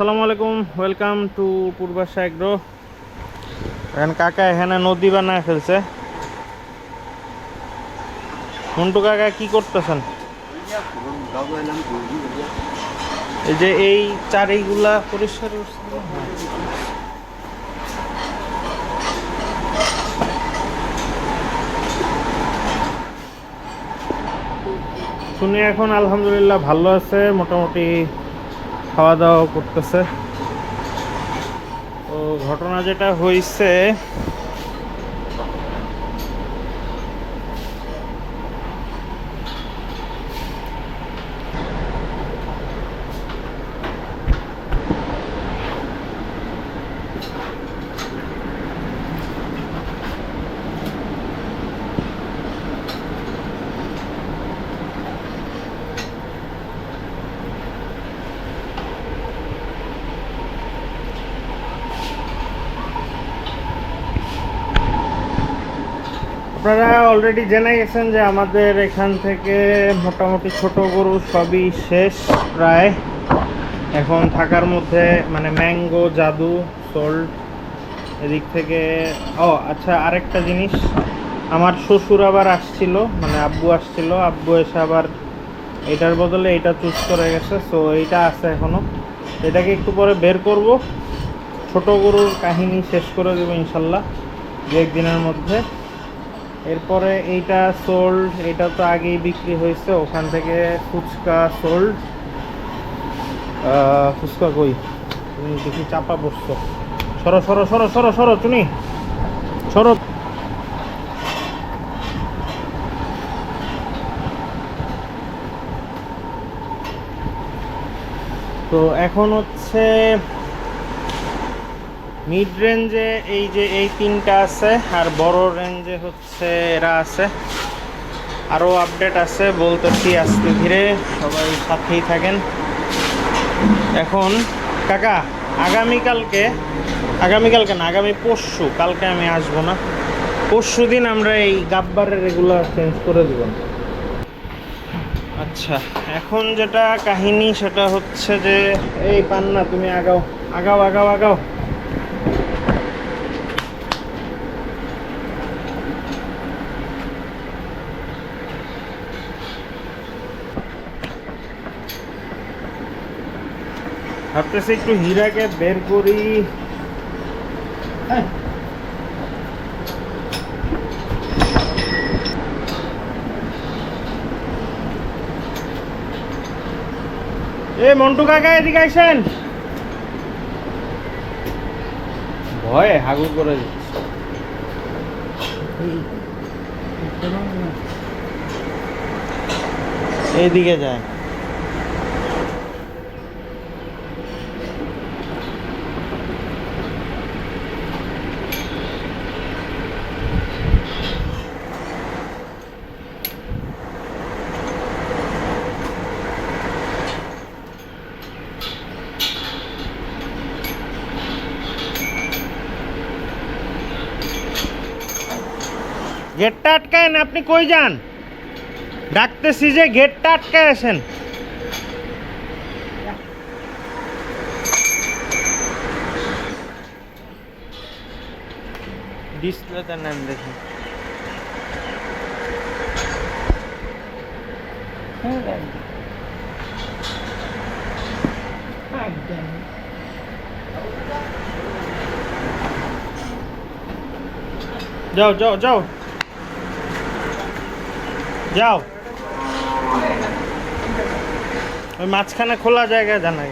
আসসালামু আলাইকুম, welcome to Purbasha agro. এখন কাকা এখানে নদী বানায় ফেলছে। মন্টু কাকা কি করতেছেন? এই যে এই চারিগুলা পরিষ্কার করছে। শুনি এখন আলহামদুলিল্লাহ ভালো আছে, মোটামুটি খাওয়া দাওয়া করতেছে। তো ঘটনা যেটা হয়েছে, আপনারা অলরেডি জেনে গেছেন যে আমাদের এখান থেকে মোটামুটি ছোট গরু সবই শেষ প্রায়। এখন থাকার মধ্যে মানে ম্যাঙ্গো, জাদু, সোল্ড এদিক থেকে। ও আচ্ছা, আরেকটা জিনিস, আমার শ্বশুর আবার আসছিল, মানে আব্বু আসছিল, আব্বু এসে আবার এটার বদলে এটা চুজ করে গেছে। সো এইটা আছে এখনো, এটাকে একটু পরে বের করব। ছোট গরুর কাহিনী শেষ করে দেবো ইনশাল্লাহ দু একদিনের মধ্যে। এরপরে এইটা সোল্ড, এটা তো আগেই বিক্রি হয়েছে, ওখান থেকে ফুচকা সোল্ড। ফুচকা কই, তুমি দেখি চাপা বসছো। সরো সরো সরো সরো সরো, তুমি সরো। তো এখন হচ্ছে মিড রেঞ্জে এই যে এই তিনটা আছে, আর বড় রেঞ্জে হচ্ছে এরা আছে। আরও আপডেট আছে বলতেছি আস্তে ধীরে, সবাই সাথেই থাকেন। এখন কাকা আগামীকালকে না, আগামী পরশু, কালকে আমি আসবো না, পরশু দিন আমরা এই গাব্বারের রেগুলার চেঞ্জ করে দেব। আচ্ছা, এখন যেটা কাহিনী সেটা হচ্ছে যে এই পান্না, তুমি আগাও আগাও আগাও আগাও। ভাবতেছি একটু হীরাকে বের করি। এ মন্টু কাকা, এদিকে আইসেন। ভয়ে হাগু করে দিচ্ছে। এইদিকে যায়। গেটটা আটকায়েন, আপনি কই যান? ডাকতেছি যে গেটটা আটকায় আসেন। ডিসপ্লেতে নেন দেখুন। যাও যাও যাও যাও, ওই মাঝখানে খোলা জায়গায় জানাই।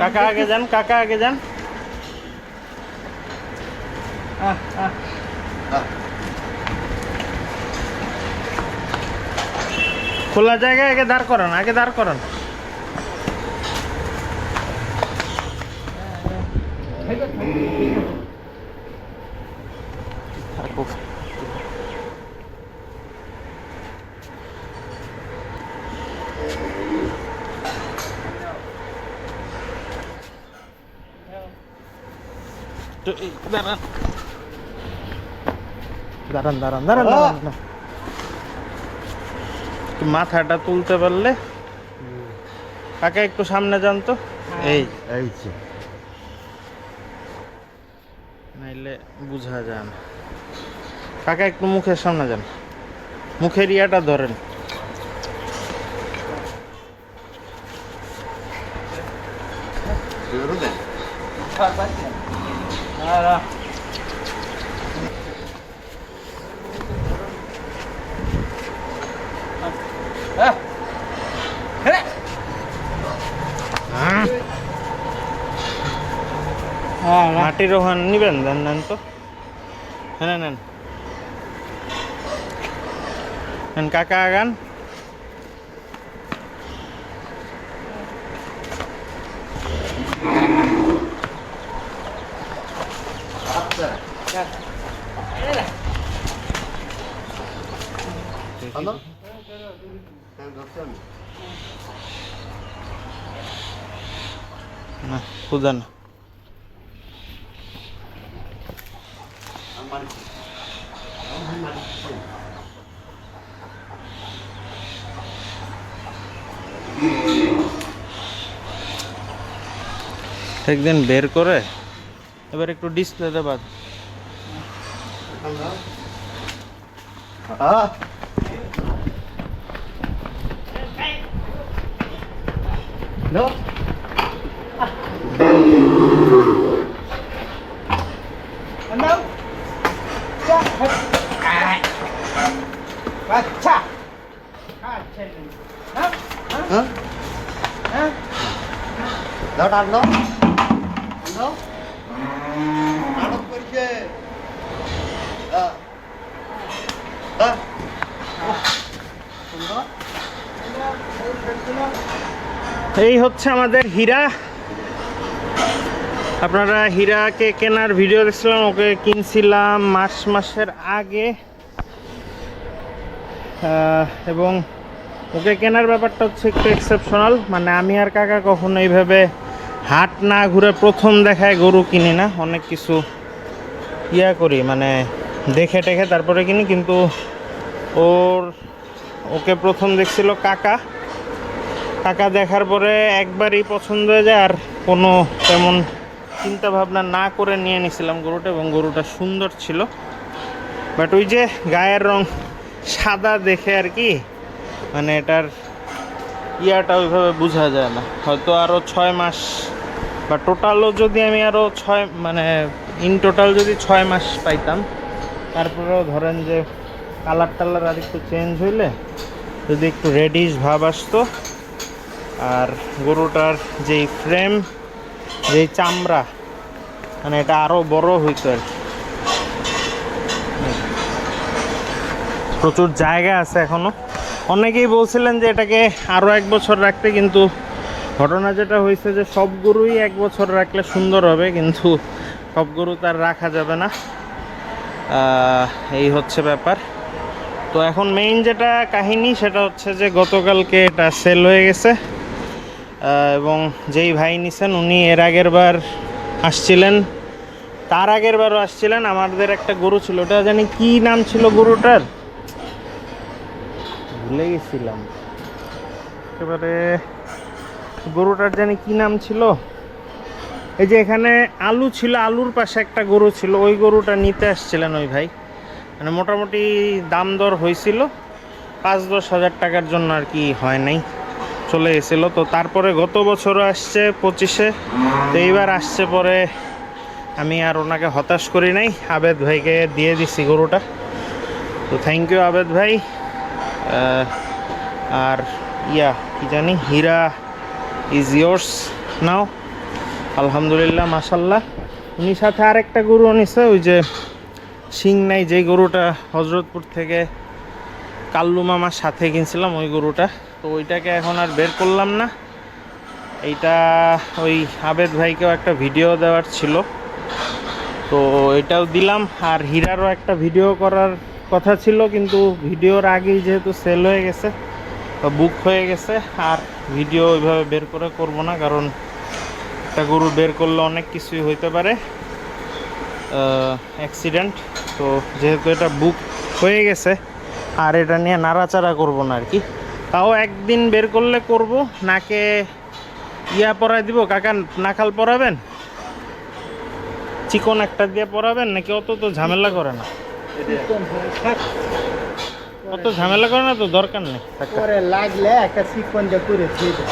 কাকা আগে যান, কাকা আগে যান। খোলা জায়গায় আগে দাঁড় করান, আগে দাঁড় করান। দাঁড়ান দাঁড়ান দাঁড়ান দাঁড়ান দাঁড়ান। একটু মাথাটা তুলতে পারলে। কাকা একটু সামনে যান তো, এই এই নাইলে বোঝা যায় না। কাকা একটু মুখের সামনে যান, মুখের ইয়াটা ধরেন। মাটির ওখানে নিবেন, দেন নেন তো, হ্যাঁ নেন নেন কাকা আগান। না খুঁজা না, একদিন বের করে এবার একটু ডিসপ্লেতে বাদ। No. Ano? Baca. Hah? Hah? Đó ăn đó. Ăn đó. Ăn đó করছে। এই হচ্ছে আমাদের হীরা। আপনারা হীরাকে কেনার ভিডিও দেখছিলাম, ওকে কিনছিলাম মাসের আগে। এবং ওকে কেনার ব্যাপারটা হচ্ছে একটু এক্সেপশনাল, মানে আমি আর কাকা কখনো এইভাবে হাট না ঘুরে প্রথম দেখায় গরু কিনি না, অনেক কিছু ইয়া করি, মানে দেখে টেখে তারপরে কিনি। কিন্তু ওকে প্রথম দেখছিল কাকা, কাকা দেখার পরে একবারই পছন্দ হয়ে যায়, আর কোনো তেমন চিন্তা ভাবনা না করে নিয়ে নিছিলাম গরুটা, এবং গরুটা সুন্দর ছিল। বাট ওই যে গায়ের রং সাদা দেখে আর কি, মানে এটার ইয়াটা ওইভাবে বোঝা যায় না। হয়তো আরও 6 মাস বা টোটালও যদি আমি আরও 6 মানে ইন টোটাল যদি 6 মাস পাইতাম, তারপরেও ধরেন যে কালার টালার আর একটু চেঞ্জ হইলে যদি একটু রেডিশ ভাব আসতো, আর গরুটার যেই ফ্রেম, যেই চামড়া, মানে এটা আরও বড় হইতো আর কি। প্রচুর জায়গা আছে এখনো। অনেকেই বলছিলেন যে এটাকে আরও 1 বছর রাখতে, কিন্তু ঘটনা যেটা হয়েছে যে সব গরুই 1 বছর রাখলে সুন্দর হবে, কিন্তু সব গরু তার রাখা যাবে না, এই হচ্ছে ব্যাপার। তো এখন মেইন যেটা কাহিনী সেটা হচ্ছে যে গতকালকে এটা সেল হয়ে গেছে, এবং যেই ভাই নিছেন উনি এর আগের বার আসছিলেন, তার আগের বারও আসছিলেন। আমাদের একটা গরু ছিল, ওটা জানি কি নাম ছিল গরুটার, ভুলে গেছিলাম একেবারে। গরুটার জানি কি নাম ছিল, এই যে এখানে আলু ছিল, আলুর পাশে একটা গরু ছিল, ওই গরুটা নিতে আসছিলেন ওই ভাই। মানে মোটামুটি দাম দর হয়েছিল 5-10 হাজার টাকার জন্য আর কি, হয় নাই, চলে গেছিলো। তো তারপরে গত বছরও আসছে 25-এ, তো এইবার আসছে। পরে আমি আর ওনাকে হতাশ করি নাই, আবেদ ভাইকে দিয়ে দিছি গরুটা। তো থ্যাংক ইউ আবেদ ভাই। আর কি জানি, হীরা ইজ ইয়োর্স নাও। আলহামদুলিল্লাহ, মাশাল্লাহ। উনি সাথে আরেকটা গরু নিছে, ওই যে সিং নাই যে গরুটা হজরতপুর থেকে কাল্লু মামার সাথে কিনছিলাম, ওই গরুটা। তো ওইটাকে এখন আর বের করলাম না। এইটা ওই আবেদ ভাইকেও একটা ভিডিও দেওয়ার ছিল, তো এটাও দিলাম। আর হীরারও একটা ভিডিও করার কথা ছিল, কিন্তু ভিডিওর আগেই যেহেতু সেল হয়ে গেছে, বুক হয়ে গেছে, আর ভিডিও ওইভাবে বের করে করব না, কারণ একটা গরু বের করলে অনেক কিছুই হইতে পারে, অ্যাক্সিডেন্ট। তো যেহেতু এটা বুক হয়ে গেছে, আর এটা নিয়ে নাড়াচাড়া করব না আর কি। তাও একদিন বের করলে করব। নাকে ইয়া পরাই দিব কাকা, নাখাল পরাবেন, চিকন একটা দিয়ে পরাবেন নাকি? অত তো ঝামেলা করে না, অত ঝামেলা করে না তো, দরকার নেই কাকা। পরে লাগলে একটা চিকন দিয়ে করে থুই দে।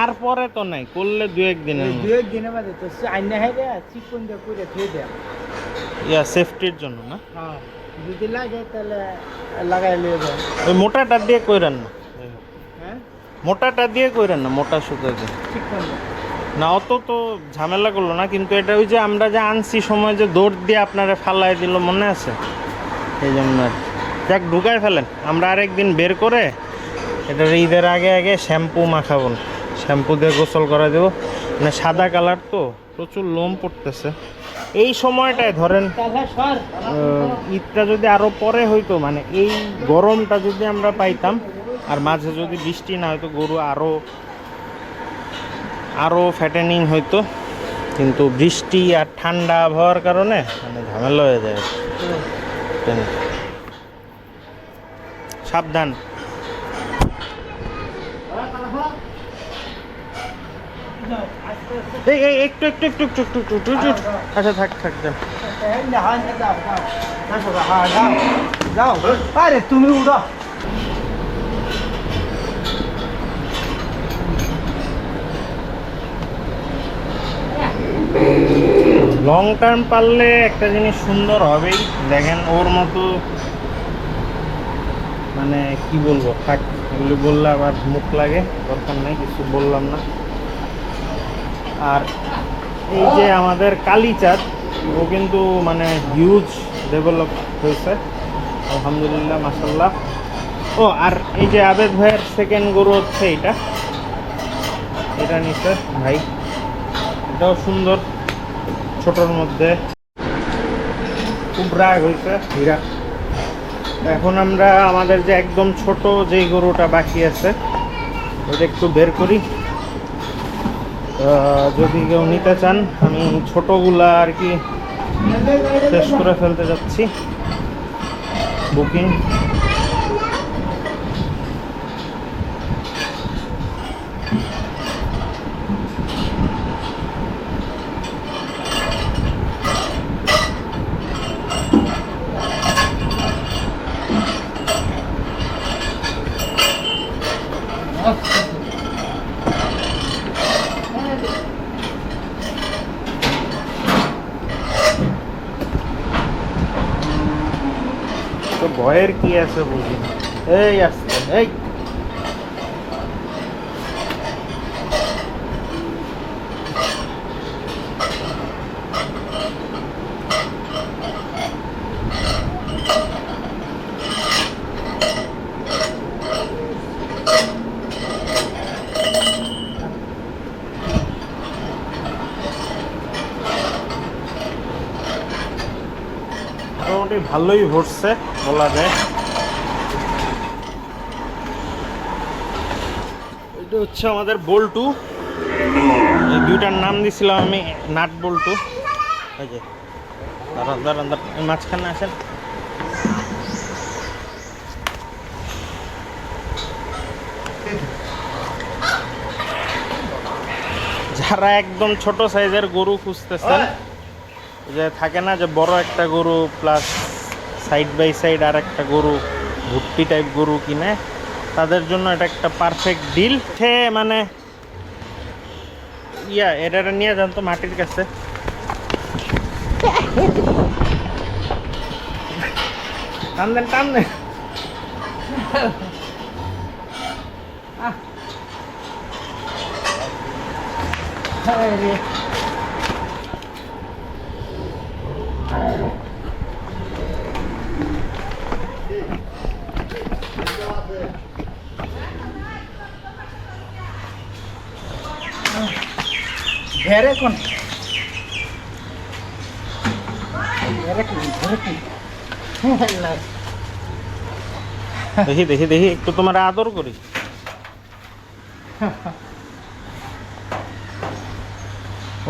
আর পরে তো নাই, করলে দু একদিনের দু এক দিনের মধ্যে তো আইনা হয় রে, চিকন দিয়ে করে থুই দে। ইয়া সেফটির জন্য না, হ্যাঁ, যদি লাগে তাহলে লাগাই লিয়ে যায়। ওই মোটাটা দিয়ে কইরেন না, হ্যাঁ, মোটাটা দিয়ে কইরেন না, মোটা সুতো দিয়ে চিকন দিয়ে। না। অত তো ঝামেলা করলো না, কিন্তু এটা ওই যে আমরা যে আনছি সময় যে দৌড় দিয়ে আপনারা ফালাই দিল, মনে আছে? এই জন্য আর কি। যাক, ঢুকায় ফেলেন, আমরা আরেকদিন বের করে এটার ঈদের আগে আগে শ্যাম্পু মাখাবো না, শ্যাম্পু দিয়ে গোসল করা দেবো। মানে সাদা কালার তো, প্রচুর লোম পড়তেছে এই সময়টায়। ধরেন তাহলে সর। ঈদটা যদি আরও পরে হইতো, মানে এই গরমটা যদি আমরা পাইতাম আর মাঝে যদি বৃষ্টি না হয়তো, গরু আরও ফ্যাটেনিং হইতো। কিন্তু বৃষ্টি আর ঠান্ডা আবহাওয়ার কারণে মানে ঝামেলা হয়ে যায়। সাবধান। এই এই একটু একটু একটু একটু একটু একটু একটু একটু। আচ্ছা, থাক থাক যান। যাও, আরে তুমি উড়ো। লং টার্ম পারলে একটা জিনিস সুন্দর হবেই। দেখেন ওর মতো, মানে কি বলবো, থাক, এগুলো বললে আবার মুখ লাগে, দরকার নাই, কিছু বললাম না। আর এই যে আমাদের কালীচাঁদ, ও কিন্তু মানে হিউজ ডেভেলপ হয়েছে, আলহামদুলিল্লাহ, মাশাল্লাহ। ও আর এই যে আবেদ ভাইয়ের সেকেন্ড গরু হচ্ছে এটা নিচ্ছে ভাই, এটাও সুন্দর, ছোটোর মধ্যে, খুব রাগ হয়েছে হীরা। এখন আমরা আমাদের যে একদম ছোট যেই গরুটা বাকি আছে ওটা একটু বের করি। যদি কেউ নিতে চান, আমি ছোটোগুলা আর কি শেষ করে ফেলতে যাচ্ছি, বুকিং। তো ভয়ের কি আছে বুঝি। এই আসছে, এই মোটামুটি ভালোই ভরছে বলা যায়। এটা হচ্ছে আমাদের বল্টু, এই দুইটার নাম দিছিলাম আমি নাট বল্টু। এই যে দাঁড়ান দাঁড়ান দাঁড়ান, মাঝখানে আসেন। যারা একদম ছোট সাইজের গরু খুঁজতেছেন, যে থাকে না যে বড় একটা গরু প্লাস সাইড বাই সাইড আর একটা গরু, ভুট্টি টাইপ গরু কিনে, তাদের জন্য এটা একটা পারফেক্ট ডিল। সে মানে এটা নিয়ে যান তো মাটির কাছে। টান দেন টান দেন। ঘেরে কোন ঘেরে কি দেখি দেখি দেখি, একটু তোমার আদর করি।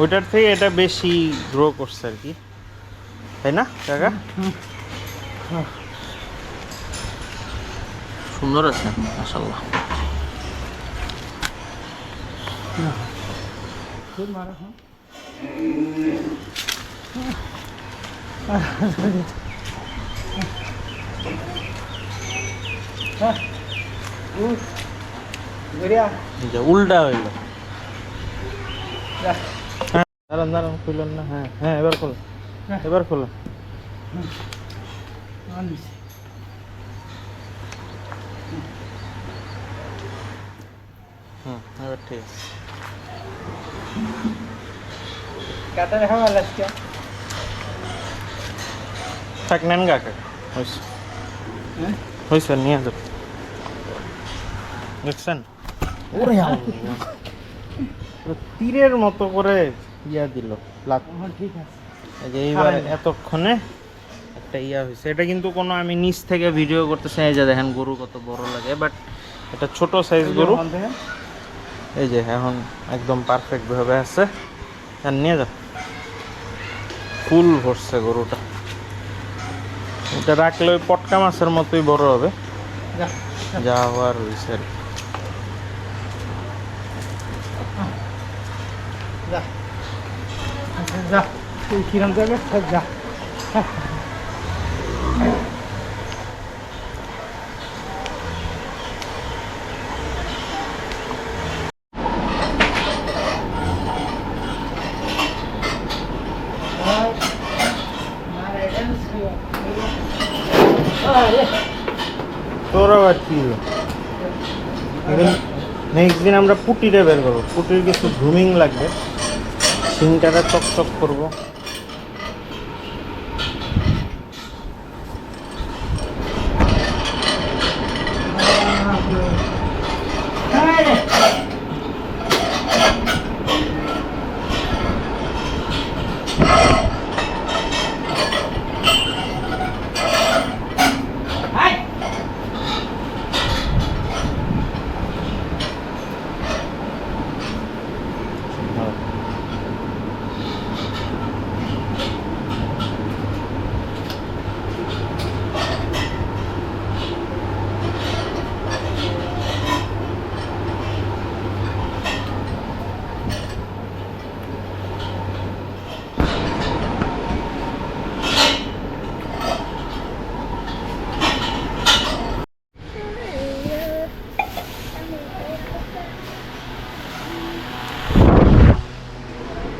ওইটার থেকে এটা বেশি গ্রো করছে আর কি, তাই না কাকা? সুন্দর আছে মাশাআল্লাহ। খুব মারা হ্যাঁ बढ़िया যে উল্টা হইল। जा দাঁড়ান দাঁড়ান, খুললেন না? হ্যাঁ হ্যাঁ, এবার খোলো, এবার খোলো। এবার ঠিক আছে। कहता है हम अलग क्या থাক, নেন গা কাকা, হয়েছে হয়েছে, নিয়ে যাও। দেখছেন ওরে আল্লাহ, তীরের মতো করে ইয়া দিল লাত। हाँ ठीक है এই যে এইবার এতক্ষণে একটা ইয়া হয়েছে। এটা কিন্তু কোনো আমি নিচ থেকে ভিডিও করতেছি। এই যে দেখেন গরু কত বড় লাগে, বাট এটা ছোট সাইজ গরু। এই যে এখন একদম পারফেক্ট ভাবে আছে। আর নিয়ে যাও, ফুল ভরছে গরুটা। এটা রাখলে ওই পটকা মাছের মতোই বড় হবে, যা হওয়ার হয়েছে আর কি। जा जा तू किरण देवे सब जा তোর আবার কি হলো? নেক্সট দিন আমরা পুটিটা বের করবো। পুটির কিছু গ্রুমিং লাগবে, শিংটাটা চকচক করবো।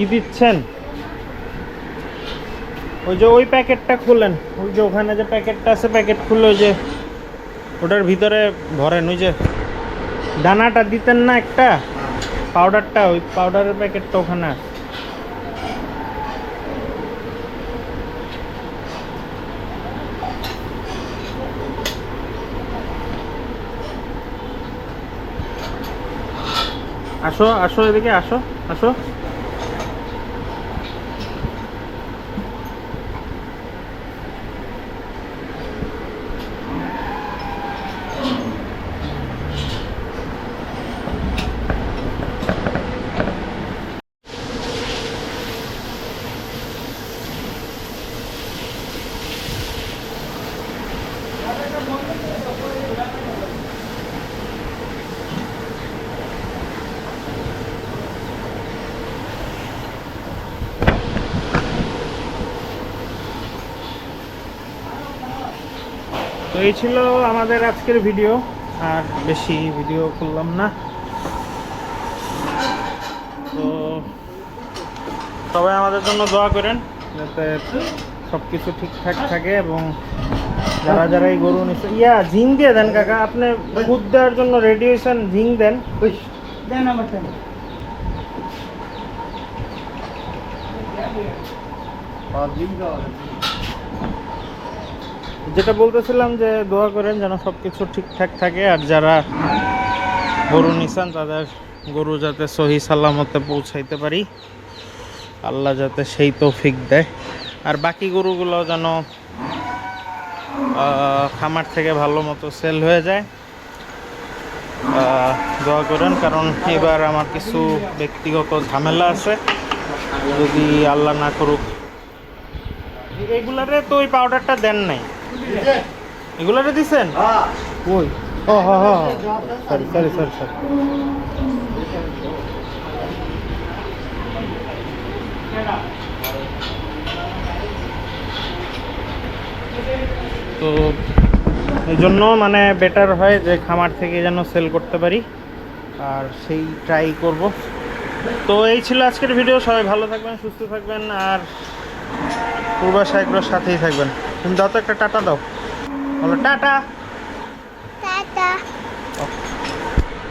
কি দিচ্ছেন? ওই যে ওই প্যাকেটটা খুলেন, ওই যে ওখানে যে প্যাকেটটা আছে, প্যাকেট খুলে ওই যে ওটার ভিতরে ভরেন। ওই যে দানাটা দিতেন না একটা, পাউডারটা, ওই পাউডারের প্যাকেটটা ওখানে আছে। আসো আসো, এদিকে আসো, আসো। তো এই ছিল আমাদের আজকের ভিডিও, আর বেশি ভিডিও করলাম না। তো সবাই আমাদের জন্য দোয়া করেন যাতে সব কিছু ঠিকঠাক থাকে, এবং যারা যারা এই গরু নিচ্ছে ঝিং দিয়ে দেন কাকা। আপনি দুধ দেওয়ার জন্য রেডি হয়েছেন, ঝিং দেন। देना मटन যেটা বলতেছিলাম যে দোয়া করেন যেন সব কিছু ঠিকঠাক থাকে, আর যারা গরু নিছেন তাদের গরু যাতে সহি সালামতে পৌঁছাইতে পারি, আল্লাহ যাতে সেই তৌফিক দেয়। আর বাকি গরুগুলো যেন খামার থেকে ভালো মতো সেল হয়ে যায়, দোয়া করেন। কারণ এবার আমার কিছু ব্যক্তিগত ঝামেলা আছে, যদি আল্লাহ না করুক। এগুলারে তো ওই পাউডারটা দেন নাই, এগুলারে দিছেন? कोई ও হ্যাঁ সরি সরি সরি সরি। তো এই জন্য মানে বেটার হয় যে খামার থেকে যেন সেল করতে পারি, আর সেই ট্রাই করব। তো এই ছিল আজকের ভিডিও। সবাই ভালো থাকবেন, সুস্থ থাকবেন, আর পূর্বাশা এগুলোর সাথেই থাকবেন। তুমি দাও তো একটা টাটা দাও, বলো টাটা।